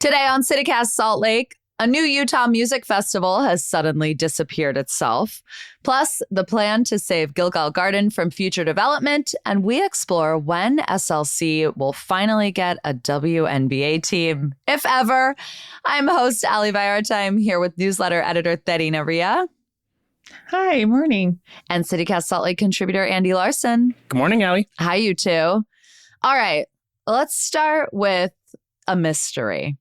Today on CityCast Salt Lake, a new Utah music festival has suddenly disappeared itself. Plus, the plan to save Gilgal Garden from future development, and we explore when SLC will finally get a WNBA team, if ever. I'm host Ali Vallarta. I'm here with newsletter editor Terina Ria. Hi, morning. And CityCast Salt Lake contributor Andy Larsen. Good morning, Ali. Hi, you two. All right, let's start with a mystery.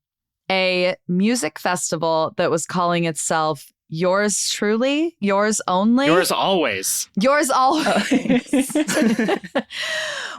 A music festival that was calling itself Yours Truly, Yours Only. Yours Always. Yours Always.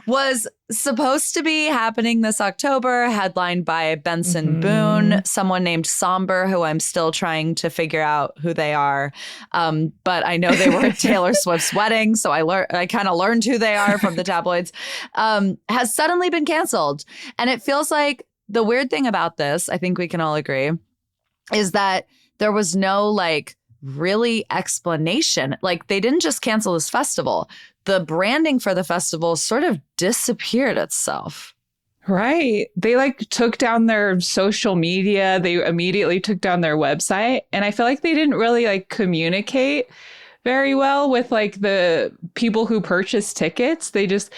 Was supposed to be happening this October, headlined by Benson Boone, someone named Somber, who I'm still trying to figure out who they are. But I know they were at Taylor Swift's wedding, so I kind of learned who they are from the tabloids. Has suddenly been canceled. And it feels like the weird thing about this, I think we can all agree, is that there was no really explanation. Like, they didn't just cancel this festival. The branding for the festival sort of disappeared itself. Right. They took down their social media. They immediately took down their website. And I feel like they didn't really communicate very well with the people who purchased tickets. They just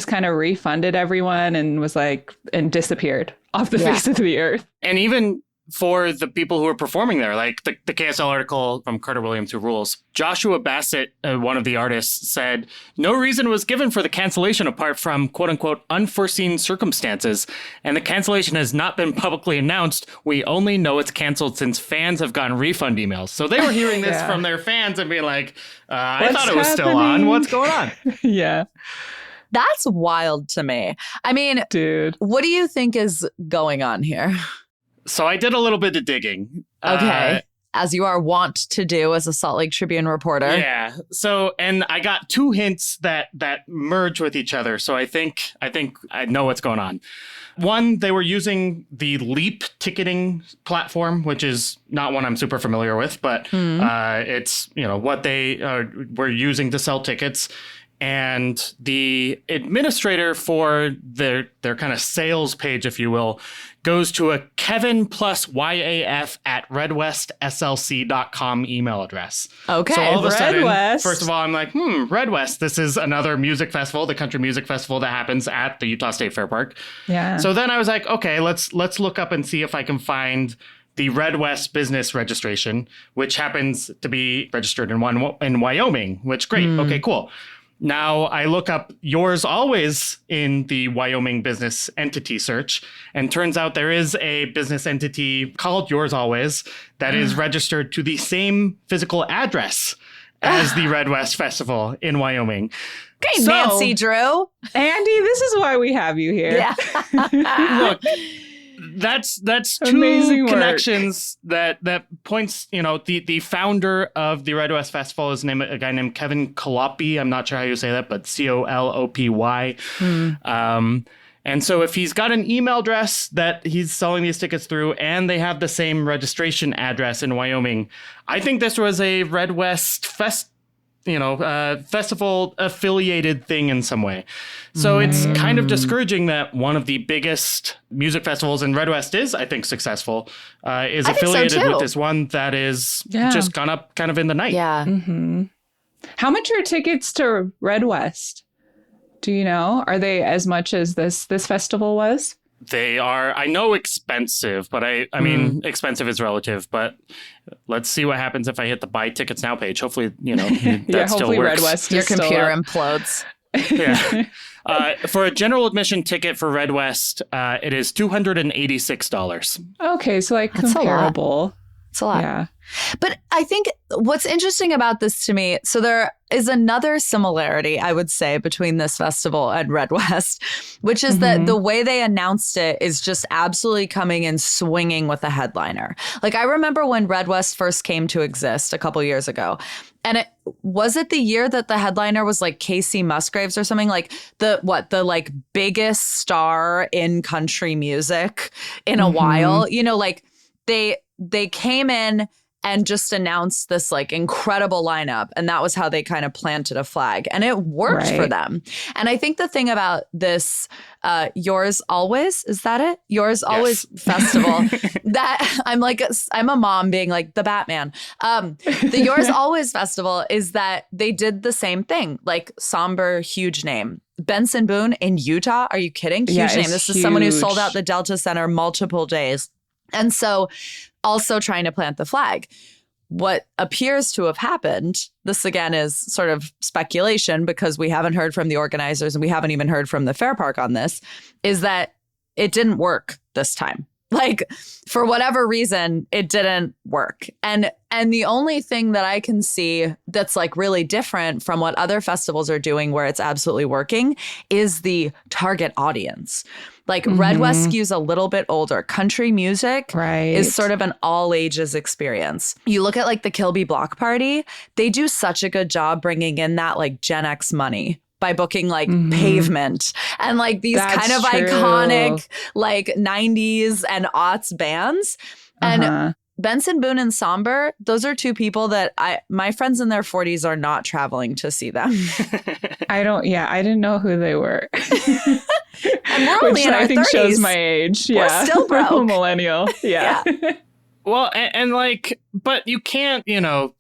kind of refunded everyone and was and disappeared off the face of the earth. And even for the people who are performing there, the KSL article from Carter Williams Who Rules, Joshua Bassett, one of the artists, said, no reason was given for the cancellation apart from quote unquote unforeseen circumstances. And the cancellation has not been publicly announced. We only know it's canceled since fans have gotten refund emails. So they were hearing this from their fans and being like, I thought it was still on. What's going on? Yeah. That's wild to me. I mean, dude, what do you think is going on here? So I did a little bit of digging. Okay. As you are wont to do as a Salt Lake Tribune reporter. Yeah. So, and I got two hints that merge with each other. So I think I know what's going on. One, they were using the Leap ticketing platform, which is not one I'm super familiar with, but it's, what they were using to sell tickets. And the administrator for their kind of sales page, if you will, goes to a Kevin plus YAF at redwestslc.com email address. Okay. So all of a sudden, West. first of all, I'm like, Red West, this is another music festival, the country music festival that happens at the Utah State Fair Park. Yeah. So then I was like, okay, let's look up and see if I can find the Red West business registration, which happens to be registered in Wyoming, which great. Okay, cool. Now I look up Yours Always in the Wyoming business entity search, and turns out there is a business entity called Yours Always that is registered to the same physical address as the Red West Festival in Wyoming. Okay, Nancy Drew. Andy, this is why we have you here. Yeah. Look, that's amazing two connections that points, the founder of the Red West Festival is a guy named Kevin Kolopy. I'm not sure how you say that, but Colopy. And so if he's got an email address that he's selling these tickets through and they have the same registration address in Wyoming, I think this was a Red West festival affiliated thing in some way. So it's kind of discouraging that one of the biggest music festivals in Red West is, I think, successful, is affiliated with this one that is just gone up kind of in the night. Yeah. Mm-hmm. How much are tickets to Red West? Do you know? Are they as much as this festival was? They are, I know, expensive, but I mean, expensive is relative, but let's see what happens if I hit the buy tickets now page. Hopefully, that still hopefully works. Red West Your is still computer up. implodes. Yeah. For a general admission ticket for Red West, it is $286. Okay, so That's comparable. It's a lot. Yeah. But I think what's interesting about this to me, so there is another similarity, I would say, between this festival and Red West, which is that the way they announced it is just absolutely coming and swinging with a headliner. I remember when Red West first came to exist a couple years ago. And was it the year that the headliner was Casey Musgraves or something, the biggest star in country music in a while, they came in and just announced this like incredible lineup. And that was how they kind of planted a flag. And it worked for them. And I think the thing about this Yours Always, is that it? Yours Always festival that I'm a mom being like the Batman. The Yours Always festival is that they did the same thing, like somber, huge name. Benson Boone in Utah. Are you kidding? Huge name. This is someone who sold out the Delta Center multiple days. And so also trying to plant the flag. What appears to have happened, this again is sort of speculation because we haven't heard from the organizers and we haven't even heard from the Fair Park on this, is that it didn't work this time. Like, for whatever reason, it didn't work. And the only thing that I can see that's like really different from what other festivals are doing where it's absolutely working is the target audience. Like Red West skews a little bit older. Country music is sort of an all ages experience. You look at like the Kilby Block Party, they do such a good job bringing in that like Gen X money by booking like Pavement and like these kind of iconic like 90s and aughts bands. And Benson Boone and Somber, those are two people that my friends in their 40s are not traveling to see them. I didn't know who they were. And we're only in our 30s. I think shows my age. We're still broke. We're a millennial. Yeah. Well, and like, but you can't,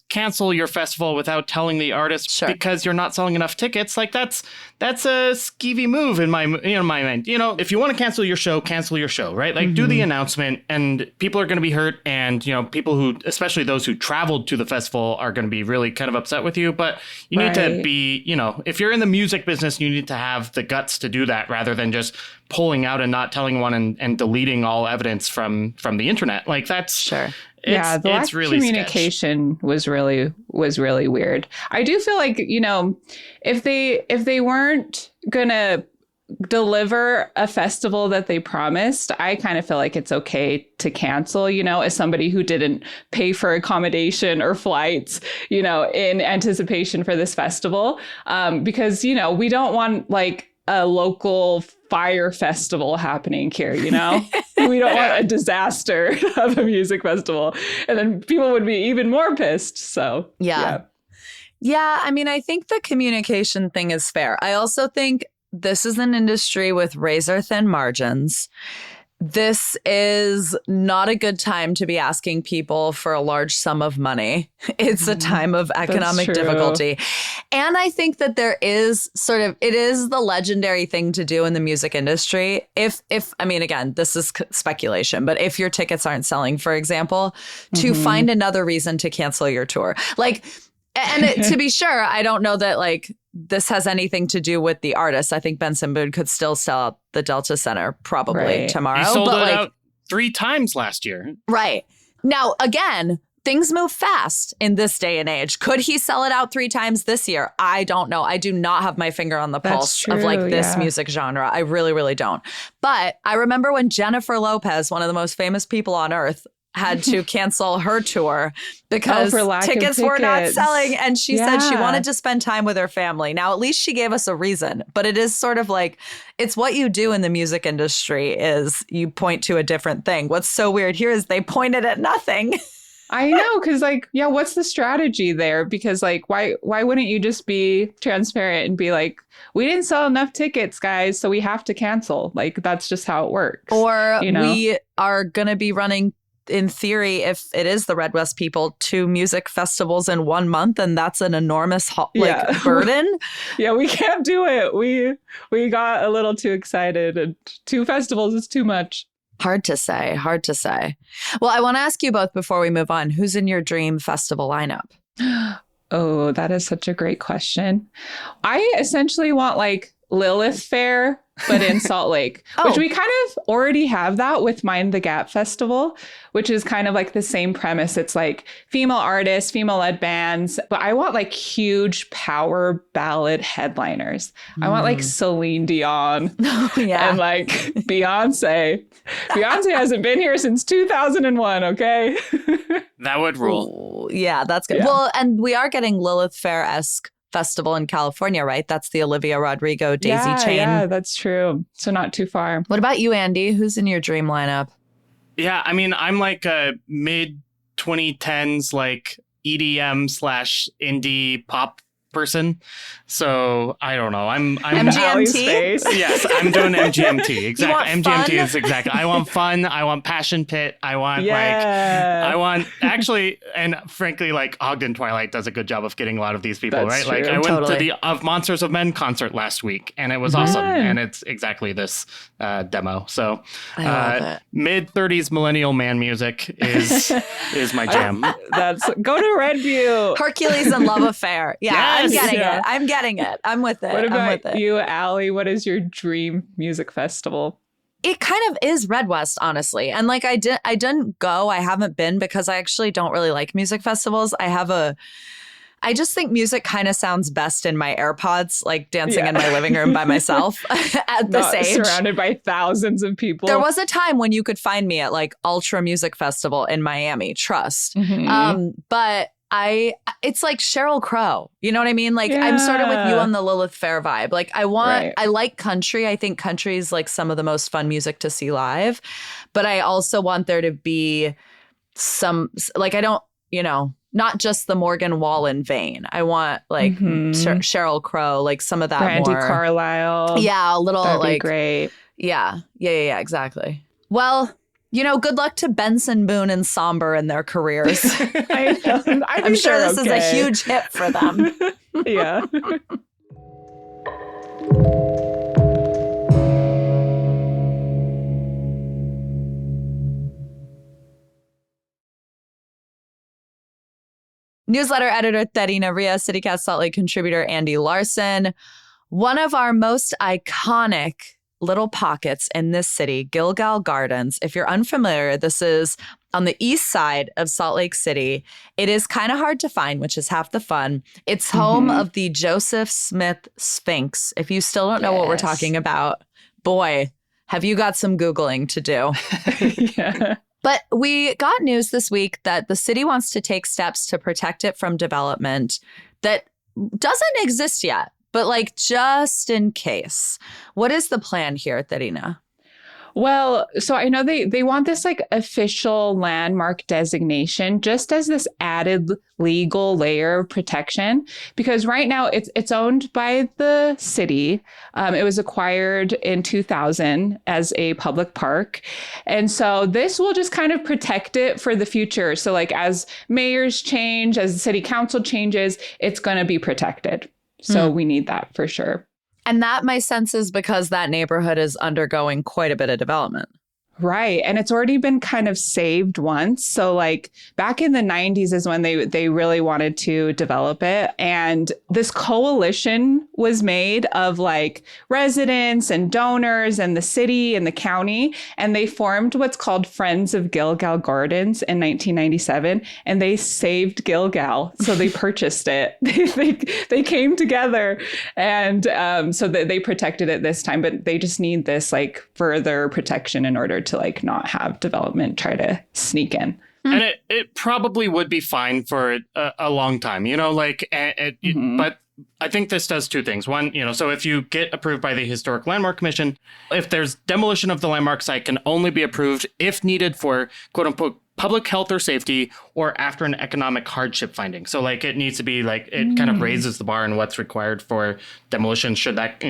cancel your festival without telling the artist because you're not selling enough tickets. Like that's a skeevy move in my mind. If you want to cancel your show, right? Like do the announcement and people are going to be hurt. And, people who, especially those who traveled to the festival are going to be really kind of upset with you. But you need to be, if you're in the music business, you need to have the guts to do that rather than just pulling out and not telling one and deleting all evidence from the internet. Like that's the lack of communication was really weird. I do feel like, if they weren't gonna deliver a festival that they promised, I kind of feel like it's okay to cancel, as somebody who didn't pay for accommodation or flights, in anticipation for this festival. Because, we don't want like a local fire festival happening here, we don't want a disaster of a music festival, and then people would be even more pissed. So yeah, I mean, I think the communication thing is fair. I also think this is an industry with razor thin margins. This is not a good time to be asking people for a large sum of money. It's a time of economic difficulty. And I think that there is it is the legendary thing to do in the music industry. If I mean, again, this is speculation, but if your tickets aren't selling, for example, to find another reason to cancel your tour. Like, and to be sure, I don't know that like this has anything to do with the artist. I think Benson Boone could still sell out the Delta Center probably tomorrow. He sold it out 3 times last year. Right. Now, again, things move fast in this day and age. Could he sell it out 3 times this year? I don't know. I do not have my finger on the pulse of like this music genre. I really, really don't. But I remember when Jennifer Lopez, one of the most famous people on earth, had to cancel her tour because tickets were not selling. And she said she wanted to spend time with her family. Now, at least she gave us a reason. But it is sort of like, it's what you do in the music industry is you point to a different thing. What's so weird here is they pointed at nothing. I know, because like, what's the strategy there? Because like, why wouldn't you just be transparent and be like, we didn't sell enough tickets, guys, so we have to cancel. Like, that's just how it works. Or we are going to be running, in theory, if it is the Red West people, 2 music festivals in 1 month, and that's an enormous burden. We can't do it. We got a little too excited, and 2 festivals is too much. Hard to say. Well, I want to ask you both before we move on, who's in your dream festival lineup? Oh, that is such a great question. I essentially want like Lilith Fair, but in Salt Lake, which we kind of already have that with Mind the Gap Festival, which is kind of like the same premise. It's like female artists, female-led bands, but I want like huge power ballad headliners. I want like Celine Dion and like Beyonce. Beyonce hasn't been here since 2001, okay? That would rule. Ooh, yeah, that's good. Yeah. Well, and we are getting Lilith Fair-esque festival in California, right? That's the Olivia Rodrigo Daisy Chain. Yeah, that's true. So not too far. What about you, Andy? Who's in your dream lineup? Yeah, I mean, I'm like a mid 2010s like EDM / indie pop person. So I don't know. I'm MGMT. Yes, I'm doing MGMT. Exactly. MGMT fun? is exactly. I want fun. I want passion pit. I want I want actually, and frankly, like Ogden Twilight does a good job of getting a lot of these people, That's right? true. Like I went to Totally. the Of Monsters of Men concert last week, and it was awesome. And it's exactly this demo. So I love it. mid-30s millennial man music is my jam. That's go to Redview. Hercules and Love Affair. Yeah, I'm Yes. getting Yeah. it. I'm getting it. I'm with it. What I'm about with it. you, Allie? What is your dream music festival? It kind of is Red West, honestly. And like I didn't go. I haven't been because I actually don't really like music festivals. I just think music kind of sounds best in my AirPods, like dancing in my living room by myself at this age. Surrounded by thousands of people. There was a time when you could find me at like Ultra Music Festival in Miami, trust. Mhm. But it's like Sheryl Crow. You know what I mean? Like I'm sort of with you on the Lilith Fair vibe. Like I like country. I think country is like some of the most fun music to see live. But I also want there to be some, like I don't, not just the Morgan Wallen vein. I want like Sheryl Crow, like some of that Brandy more. Carlisle. Yeah, a little That'd like be great. Yeah, exactly. Well, good luck to Benson Boone and Somber in their careers. I know. I'm sure this is a huge hit for them. Yeah. Newsletter editor Terina Ria, CityCast Salt Lake contributor Andy Larsen. One of our most iconic little pockets in this city, Gilgal Gardens. If you're unfamiliar, this is on the east side of Salt Lake City. It is kind of hard to find, which is half the fun. It's home of the Joseph Smith Sphinx. If you still don't know what we're talking about, boy, have you got some Googling to do. Yeah. But we got news this week that the city wants to take steps to protect it from development that doesn't exist yet, but like just in case. What is the plan here, Terina? Well, so I know they want this like official landmark designation just as this added legal layer of protection, because right now it's owned by the city. It was acquired in 2000 as a public park. And so this will just kind of protect it for the future. So like as mayors change, as the city council changes, it's going to be protected. So we need that for sure. And that, my sense, is because that neighborhood is undergoing quite a bit of development. Right. And it's already been kind of saved once. So like back in the 90s is when they really wanted to develop it. And this coalition was made of like residents and donors and the city and the county. And they formed what's called Friends of Gilgal Gardens in 1997. And they saved Gilgal. So they purchased it. They came together. And so they protected it this time. But they just need this like further protection in order to like not have development try to sneak in. And it probably would be fine for a long time, but I think this does two things. One, so if you get approved by the Historic Landmark Commission, if there's demolition of the landmark site can only be approved if needed for quote unquote public health or safety or after an economic hardship finding. So like it needs to be like it kind of raises the bar in what's required for demolition should that,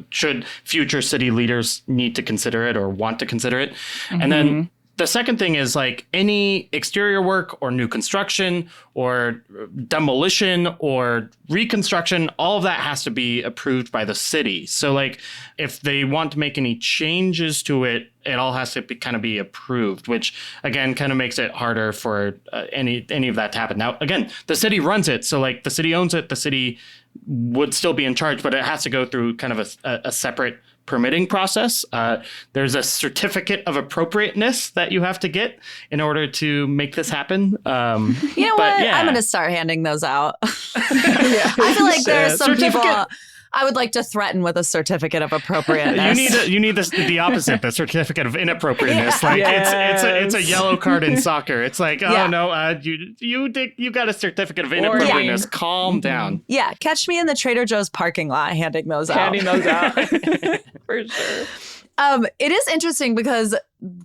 should future city leaders need to consider it or want to consider it. And then the second thing is like any exterior work or new construction or demolition or reconstruction, all of that has to be approved by the city. So like if they want to make any changes to it, it all has to be approved, which again kind of makes it harder for any of that to happen. Now, again, the city runs it. So like the city owns it. The city would still be in charge, but it has to go through kind of a separate permitting process. There's a certificate of appropriateness that you have to get in order to make this happen. You know what? Yeah. I'm going to start handing those out. I feel like there's some people I would like to threaten with a certificate of appropriateness. You need the opposite, the certificate of inappropriateness. Like it's a yellow card in soccer. It's like, you got a certificate of inappropriateness. Calm down. Yeah, catch me in the Trader Joe's parking lot handing those out. For sure. It is interesting because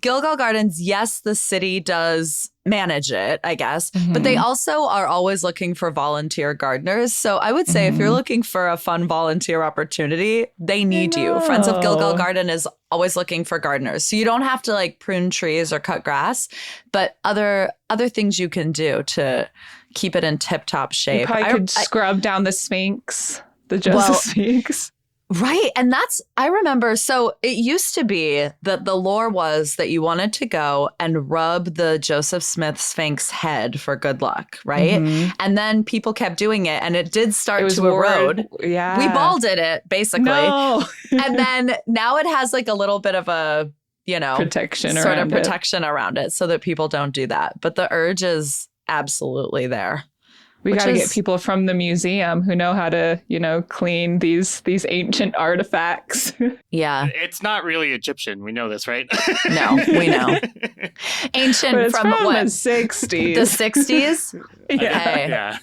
Gilgal Gardens, yes, the city does manage it, I guess, but they also are always looking for volunteer gardeners. So I would say if you're looking for a fun volunteer opportunity, they need you. Friends of Gilgal Garden is always looking for gardeners. So you don't have to like prune trees or cut grass, but other things you can do to keep it in tip-top shape. You probably could scrub down the Sphinx, the Joseph Sphinx. Right. And I remember, so it used to be that the lore was that you wanted to go and rub the Joseph Smith Sphinx head for good luck, right? And then people kept doing it and it did start to erode. Yeah. We balded it, basically. No. And then now it has like a little bit of a, protection around it so that people don't do that. But the urge is absolutely there. We got to get people from the museum who know how to, clean these ancient artifacts. Yeah. It's not really Egyptian. We know this, right? No, we know. Ancient from what? The 60s. The 60s? Yeah. Okay. Yeah.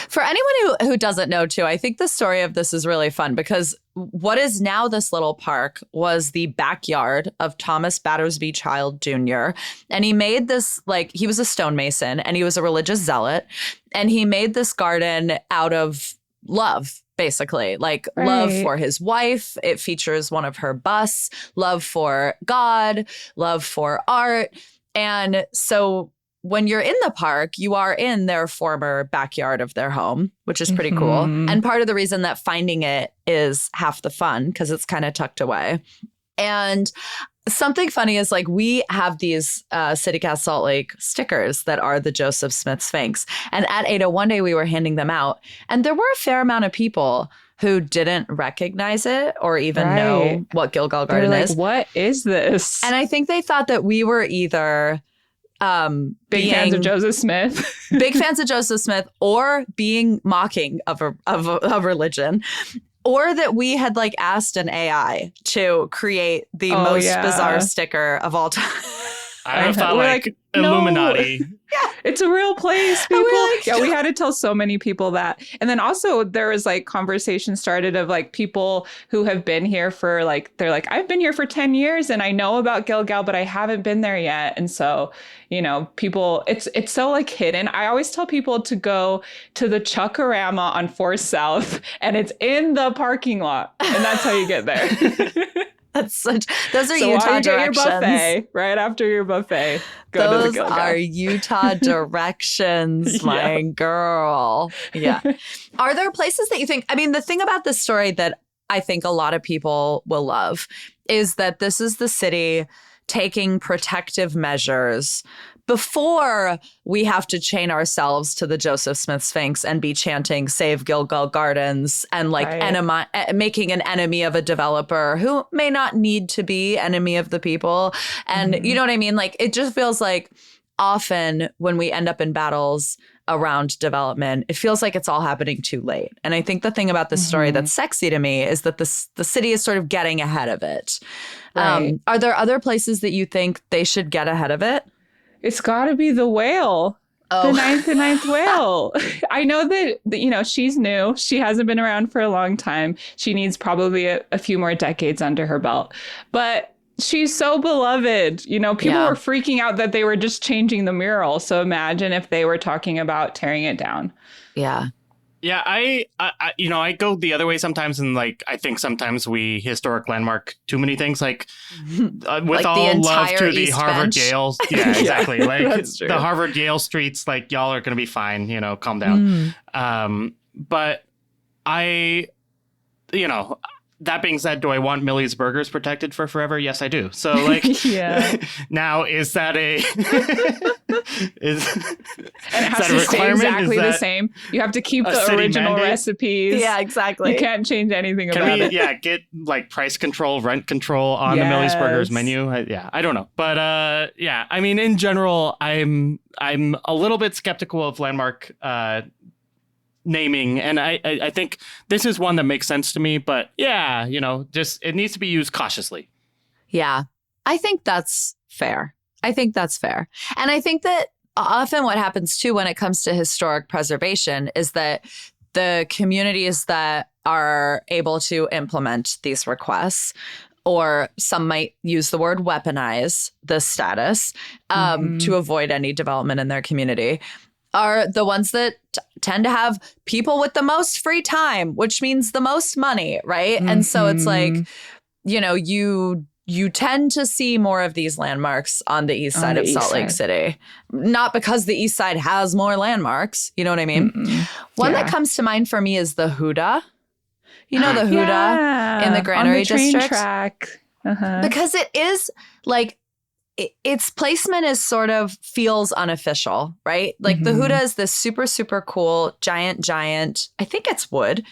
For anyone who doesn't know, too, I think the story of this is really fun because what is now this little park was the backyard of Thomas Battersby Child Jr. And he made this, he was a stonemason and he was a religious zealot. And he made this garden out of love, basically, love for his wife. It features one of her busts, love for God, love for art. And so when you're in the park, you are in their former backyard of their home, which is pretty cool. And part of the reason that finding it is half the fun because it's kind of tucked away. And something funny is we have these CityCast Salt Lake stickers that are the Joseph Smith Sphinx. And at Ada, one day we were handing them out and there were a fair amount of people who didn't recognize it or even know what Gilgal Garden is. What is this? And I think they thought that we were either big fans of Joseph Smith, big fans of Joseph Smith, or being mocking of religion, or that we had asked an AI to create the most bizarre sticker of all time. I thought Illuminati. Yeah, it's a real place, people. We had to tell so many people that. And then also there was conversation started of people who have been here for they're I've been here for 10 years and I know about Gilgal, but I haven't been there yet. And so, people, it's so hidden. I always tell people to go to the Chuckarama on 4th South and it's in the parking lot. And that's how you get there. Those are Utah directions. Your buffet, right after your buffet, go to the Gilgal. Those are Utah directions, my girl. Yeah. Are there places that you think, the thing about this story that I think a lot of people will love is that this is the city taking protective measures before we have to chain ourselves to the Joseph Smith Sphinx and be chanting "Save Gilgal Gardens" and making an enemy of a developer who may not need to be enemy of the people. And you know what I mean? It just feels like often when we end up in battles around development, it feels like it's all happening too late. And I think the thing about this story that's sexy to me is that the city is sort of getting ahead of it. Right. Are there other places that you think they should get ahead of it? It's got to be the whale. Oh. The ninth whale. I know that, she's new. She hasn't been around for a long time. She needs probably a few more decades under her belt. But she's so beloved. People were freaking out that they were just changing the mural. So imagine if they were talking about tearing it down. Yeah. Yeah, I go the other way sometimes, and I think sometimes we historic landmark too many things. With all love to the Harvard Yale, yeah, exactly. The Harvard Yale streets, y'all are gonna be fine. Calm down. But that being said, do I want Millie's Burgers protected for forever? Yes, I do. So, now is that is and it has to stay exactly the same? You have to keep the original recipes. Yeah, exactly. You can't change anything about it. Yeah, get price control, rent control on the Millie's Burgers menu. I don't know, but in general, I'm a little bit skeptical of landmark naming, and I think this is one that makes sense to me, but just it needs to be used cautiously. Yeah, I think that's fair. And I think that often what happens too when it comes to historic preservation is that the communities that are able to implement these requests or some might use the word weaponize this status to avoid any development in their community, are the ones that tend to have people with the most free time, which means the most money, right? And so it's like, you know, you tend to see more of these landmarks on the east side of Salt Lake City. Not because the east side has more landmarks, you know what I mean? One that comes to mind for me is the Huda. You know, the Huda in the Granary on the train District? track. Because it is like, its placement is sort of feels unofficial, right? Like the Huda is this super, super cool, giant, I think it's wood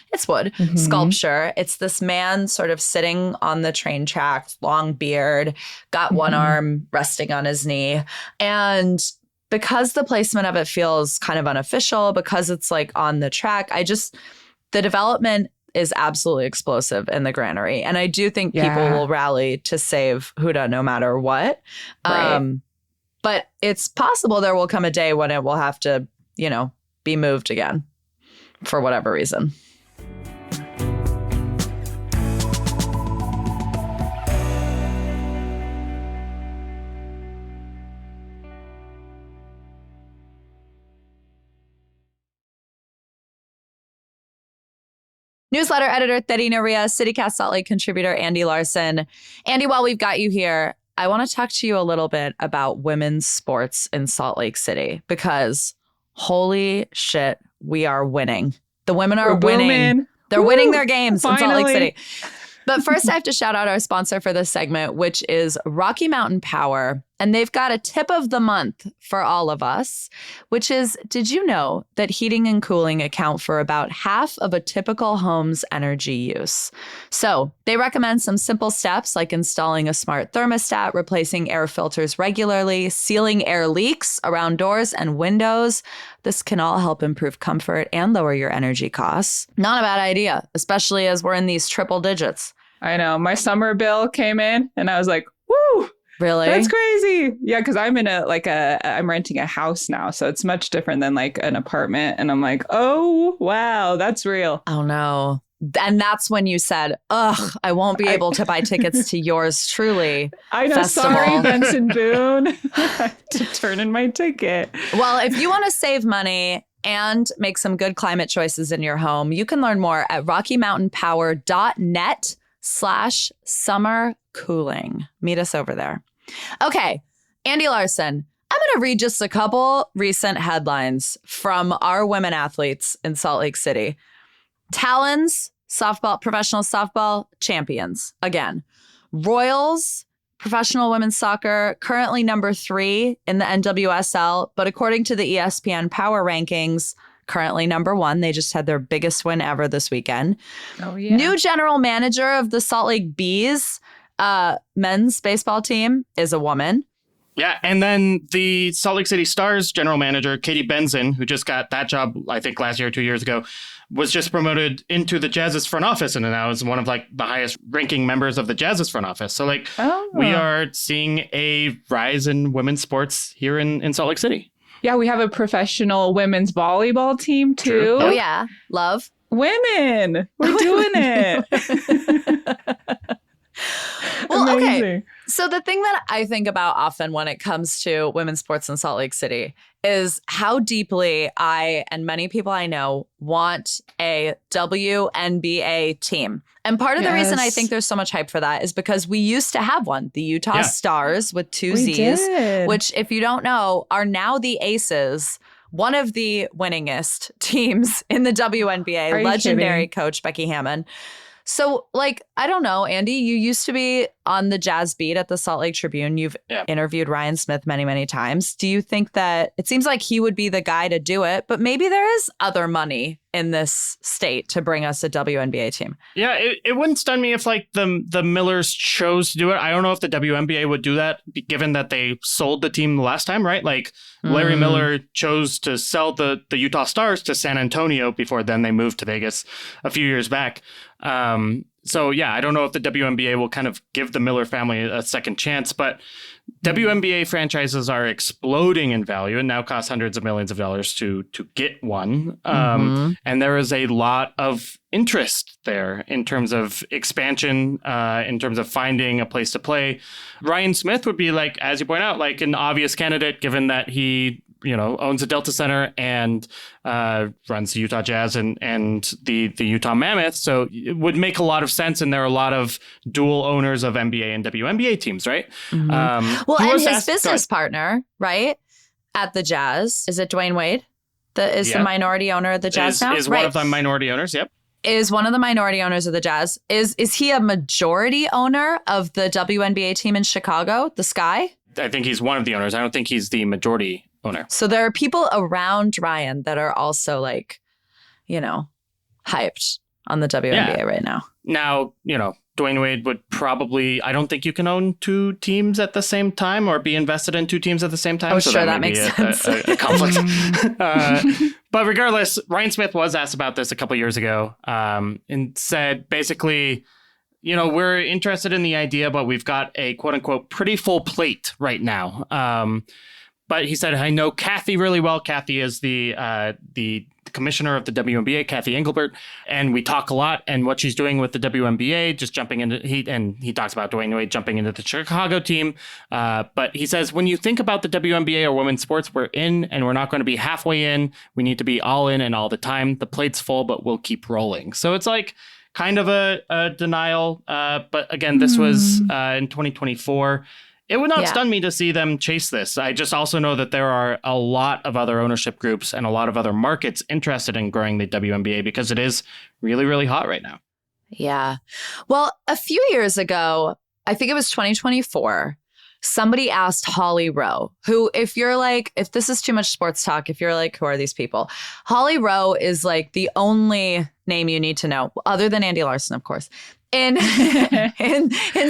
sculpture. It's this man sort of sitting on the train tracks, long beard, got one arm resting on his knee. And because the placement of it feels kind of unofficial, because it's like on the track, the development is absolutely explosive in the Granary. And I do think people will rally to save Huda no matter what. Right. But it's possible there will come a day when it will have to, you know, be moved again for whatever reason. Newsletter editor Terina Ria, CityCast Salt Lake contributor Andy Larsen. Andy, while we've got you here, I want to talk to you a little bit about women's sports in Salt Lake City, because holy shit, we are winning. The women are winning. They're winning their games in Salt Lake City. But first, I have to shout out our sponsor for this segment, which is Rocky Mountain Power. And they've got a tip of the month for all of us, which is, did you know that heating and cooling account for about half of a typical home's energy use? So they recommend some simple steps like installing a smart thermostat, replacing air filters regularly, sealing air leaks around doors and windows. This can all help improve comfort and lower your energy costs. Not a bad idea, especially as we're in these triple digits. I know. My summer bill came in and I was like, woo! Really? That's crazy. Yeah, because I'm in I'm renting a house now. So it's much different than like an apartment. And I'm like, oh, wow, that's real. Oh, no. And that's when you said, ugh, I won't be able to buy tickets to yours truly. I know. Festival. Sorry, Benson Boone. I had to turn in my ticket. Well, if you want to save money and make some good climate choices in your home, you can learn more at rockymountainpower.net/summer cooling. Meet us over there. Okay, Andy Larsen, I'm going to read just a couple recent headlines from our women athletes in Salt Lake City. Talons, softball, professional softball champions. Again, Royals, professional women's soccer, currently number 3 in the NWSL, but according to the ESPN Power Rankings, currently number 1. They just had their biggest win ever this weekend. Oh, yeah. New general manager of the Salt Lake Bees men's baseball team is a woman. Yeah, and then the Salt Lake City Stars general manager, Katie Benson, who just got that job, I think, last year or 2 years ago, was just promoted into the Jazz's front office, and now is one of like the highest ranking members of the Jazz's front office. So like we are seeing a rise in women's sports here in Salt Lake City. Yeah, we have a professional women's volleyball team too. True. Oh yeah, love. Women, we're doing it. Well, okay. So the thing that I think about often when it comes to women's sports in Salt Lake City is how deeply I and many people I know want a WNBA team. And part of the reason I think there's so much hype for that is because we used to have one, the Utah Stars with 2 Zs, which, if you don't know, are now the Aces, one of the winningest teams in the WNBA, legendary coach Becky Hammon. So, like, I don't know, Andy, you used to be on the Jazz beat at the Salt Lake Tribune. You've interviewed Ryan Smith many, many times. Do you think that it seems like he would be the guy to do it, but maybe there is other money in this state to bring us a WNBA team? Yeah, it wouldn't stun me if like the Millers chose to do it. I don't know if the WNBA would do that, given that they sold the team the last time, right? Like Larry Miller chose to sell the Utah Stars to San Antonio before then they moved to Vegas a few years back. So, yeah, I don't know if the WNBA will kind of give the Miller family a second chance, but WNBA franchises are exploding in value and now cost hundreds of millions of dollars to get one. And there is a lot of interest there in terms of expansion, in terms of finding a place to play. Ryan Smith would be like, as you point out, like an obvious candidate, given that he owns a Delta Center and runs the Utah Jazz and the Utah Mammoth. So it would make a lot of sense. And there are a lot of dual owners of NBA and WNBA teams, right? Well, and his business partner, right, at the Jazz, is it Dwayne Wade? Is the minority owner of the Jazz now? Is one of the minority owners, yep. Is one of the minority owners of the Jazz. Is he a majority owner of the WNBA team in Chicago, the Sky? I think he's one of the owners. I don't think he's the majority owner. So there are people around Ryan that are also like, hyped on the WNBA right now. Now, Dwayne Wade would probably, I don't think you can own two teams at the same time or be invested in two teams at the same time. Oh, so sure, that makes sense. A conflict. But regardless, Ryan Smith was asked about this a couple years ago and said basically, we're interested in the idea, but we've got a quote unquote pretty full plate right now. But he said, I know Kathy really well. Kathy is the commissioner of the WNBA, Kathy Engelbert, and we talk a lot. And what she's doing with the WNBA, just jumping into he talks about Dwayne Wade jumping into the Chicago team. But he says, when you think about the WNBA or women's sports, we're in and we're not going to be halfway in. We need to be all in and all the time. The plate's full, but we'll keep rolling. So it's like kind of a denial. But again, this was in 2024. It would not stun me to see them chase this. I just also know that there are a lot of other ownership groups and a lot of other markets interested in growing the WNBA because it is really, really hot right now. Yeah. Well, a few years ago, I think it was 2024, somebody asked Holly Rowe, who, if this is too much sports talk, if you're like, who are these people? Holly Rowe is like the only name you need to know, other than Andy Larsen, of course. In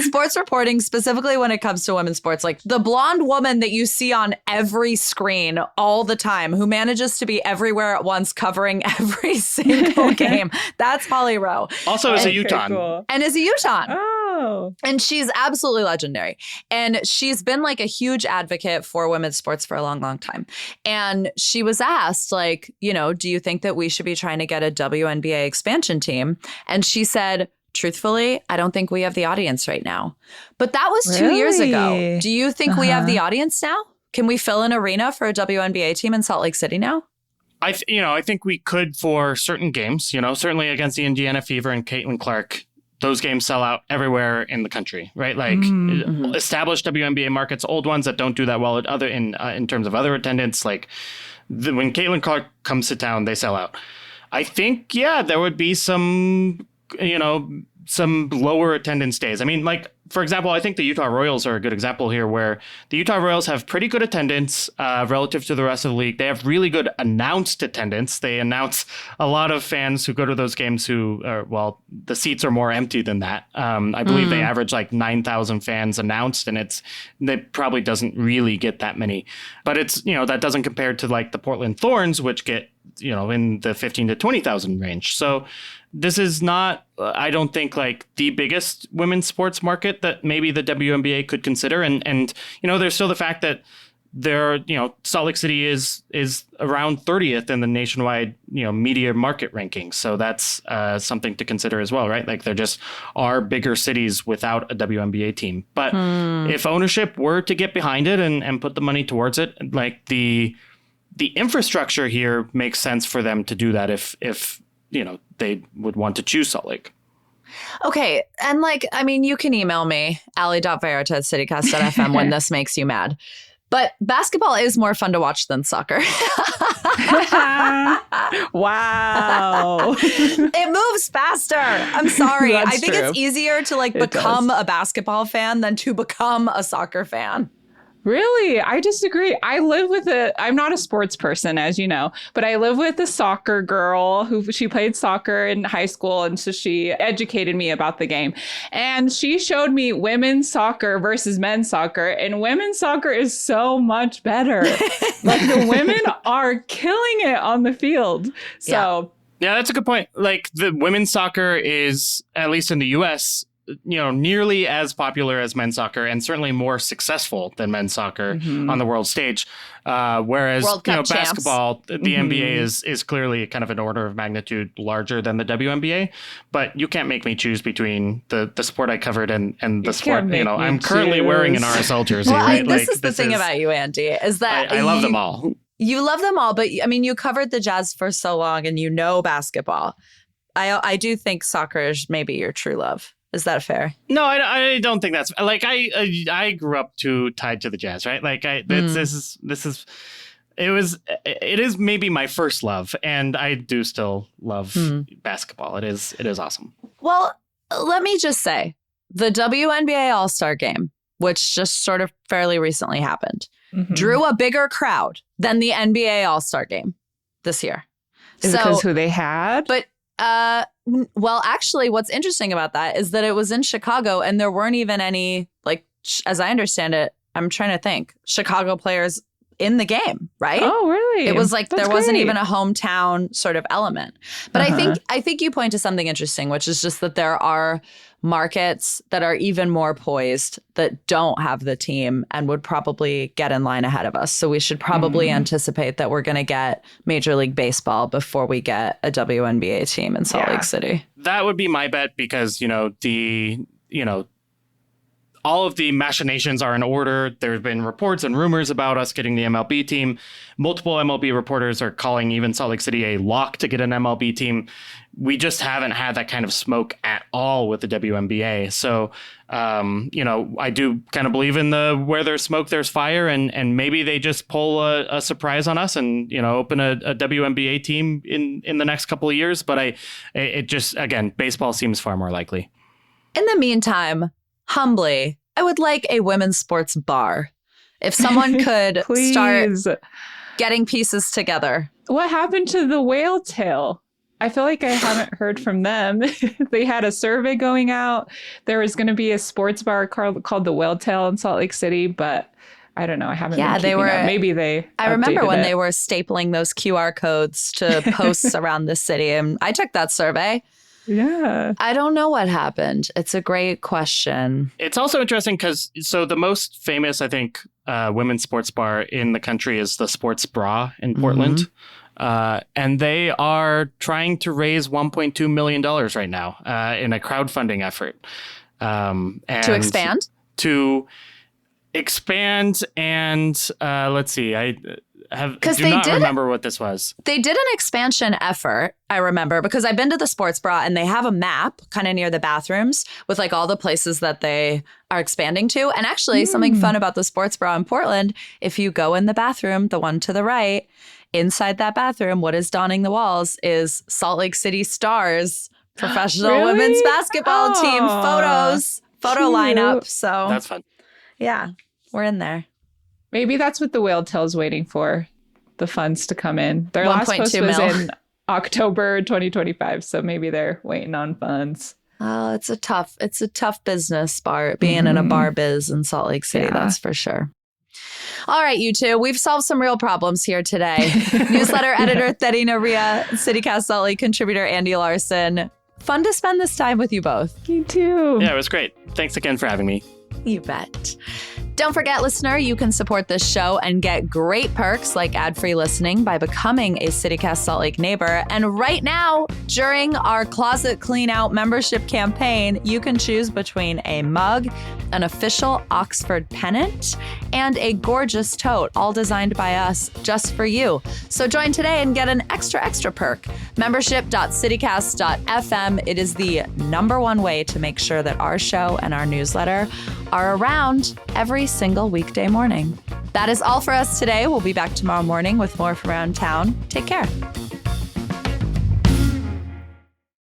sports reporting, specifically when it comes to women's sports, like the blonde woman that you see on every screen all the time, who manages to be everywhere at once, covering every single game. That's Holly Rowe. Also is a Utah. Cool. And is a Utah. Oh. And she's absolutely legendary. And she's been like a huge advocate for women's sports for a long, long time. And she was asked, like, do you think that we should be trying to get a WNBA expansion team? And she said, truthfully, I don't think we have the audience right now. But that was 2 years ago. Do you think we have the audience now? Can we fill an arena for a WNBA team in Salt Lake City now? I think we could for certain games, certainly against the Indiana Fever and Caitlin Clark. Those games sell out everywhere in the country, right? Like established WNBA markets, old ones that don't do that well in terms of other attendance. Like when Caitlin Clark comes to town, they sell out. I think, there would be some lower attendance days. I mean, like, for example, I think the Utah Royals are a good example here, where the Utah Royals have pretty good attendance relative to the rest of the league. They have really good announced attendance. They announce a lot of fans who go to those games the seats are more empty than that. I believe they average like 9,000 fans announced, and it probably doesn't really get that many. But it's, that doesn't compare to like the Portland Thorns, which get, in the 15 to 20,000 range. So this is not, I don't think, like the biggest women's sports market that maybe the WNBA could consider. And there's still the fact that Salt Lake City is around 30th in the nationwide, media market rankings. So that's something to consider as well, right? Like there just are bigger cities without a WNBA team. But if ownership were to get behind it and put the money towards it, like the infrastructure here makes sense for them to do that if they would want to choose Salt Lake. Okay. And you can email me, ali.vallarta@citycast.fm when this makes you mad. But basketball is more fun to watch than soccer. Wow. It moves faster. I'm sorry. That's I think true. it's easier to become a basketball fan than to become a soccer fan. Really? I disagree. I'm not a sports person, as you know, but I live with a soccer girl she played soccer in high school. And so she educated me about the game. And she showed me women's soccer versus men's soccer. And women's soccer is so much better. Like the women are killing it on the field. So yeah, that's a good point. Like the women's soccer is, at least in the US, nearly as popular as men's soccer and certainly more successful than men's soccer on the world stage. Whereas, World Cup champs. basketball, the NBA is clearly kind of an order of magnitude larger than the WNBA. But you can't make me choose between the sport I covered and the sport, I'm currently wearing an RSL jersey. Well, right? this is the thing about you, Andy, is that I love them all. You love them all, but I mean, you covered the Jazz for so long and you know basketball. I do think soccer is maybe your true love. Is that fair? No, I don't think that's like I grew up too tied to the Jazz, right? Like it is maybe my first love, and I do still love basketball. It is awesome. Well, let me just say the WNBA All-Star Game, which just sort of fairly recently happened, drew a bigger crowd than the NBA All-Star Game this year. Is it because who they had? But well, actually, what's interesting about that is that it was in Chicago and there weren't even any, like, as I understand it, I'm trying to think, Chicago players in the game, right? Oh, really? It was like That's there wasn't great. even a hometown sort of element. But I think you point to something interesting, which is just that there are markets that are even more poised that don't have the team and would probably get in line ahead of us. So we should probably anticipate that we're going to get Major League Baseball before we get a WNBA team in Salt Lake City. That would be my bet because, all of the machinations are in order. There have been reports and rumors about us getting the MLB team. Multiple MLB reporters are calling even Salt Lake City a lock to get an MLB team. We just haven't had that kind of smoke at all with the WNBA. So, I do kind of believe in the where there's smoke, there's fire. And maybe they just pull a surprise on us and, open a WNBA team in the next couple of years. But it just, again, baseball seems far more likely. In the meantime, humbly, I would like a women's sports bar. If someone could start getting pieces together. What happened to the whale tail? I feel like I haven't heard from them. They had a survey going out. There was going to be a sports bar called the Whale Tail in Salt Lake City, but I don't know. I haven't been keeping up. Maybe they I remember when updated they were stapling those QR codes to posts around the city, and I took that survey. Yeah. I don't know what happened. It's a great question. It's also interesting because the most famous, I think, women's sports bar in the country is the Sports Bra in Portland. And they are trying to raise $1.2 million right now in a crowdfunding effort. And to expand? To expand and let's see, I do not remember what this was. They did an expansion effort, I remember, because I've been to the Sports Bra and they have a map kind of near the bathrooms with like all the places that they are expanding to. And actually something fun about the Sports Bra in Portland, if you go in the bathroom, the one to the right, inside that bathroom, what is donning the walls is Salt Lake City Stars professional women's basketball team photo lineup. So that's fun. Yeah, we're in there. Maybe that's what the Whale Tail's waiting for, the funds to come in. Their last post was in October 2025, so maybe they're waiting on funds. Oh, it's a tough business being in a bar biz in Salt Lake City, that's for sure. All right, you two, we've solved some real problems here today. Newsletter editor Terina Ria, CityCast Salt Lake contributor Andy Larsen. Fun to spend this time with you both. You too. Yeah, it was great. Thanks again for having me. You bet. Don't forget, listener, you can support this show and get great perks like ad-free listening by becoming a CityCast Salt Lake neighbor. And right now, during our Closet Clean Out membership campaign, you can choose between a mug, an official Oxford pennant, and a gorgeous tote, all designed by us just for you. So join today and get an extra perk. Membership.citycast.fm. It is the #1 way to make sure that our show and our newsletter are around every single weekday morning. That is all for us today. We'll be back tomorrow morning with more from around town. Take care.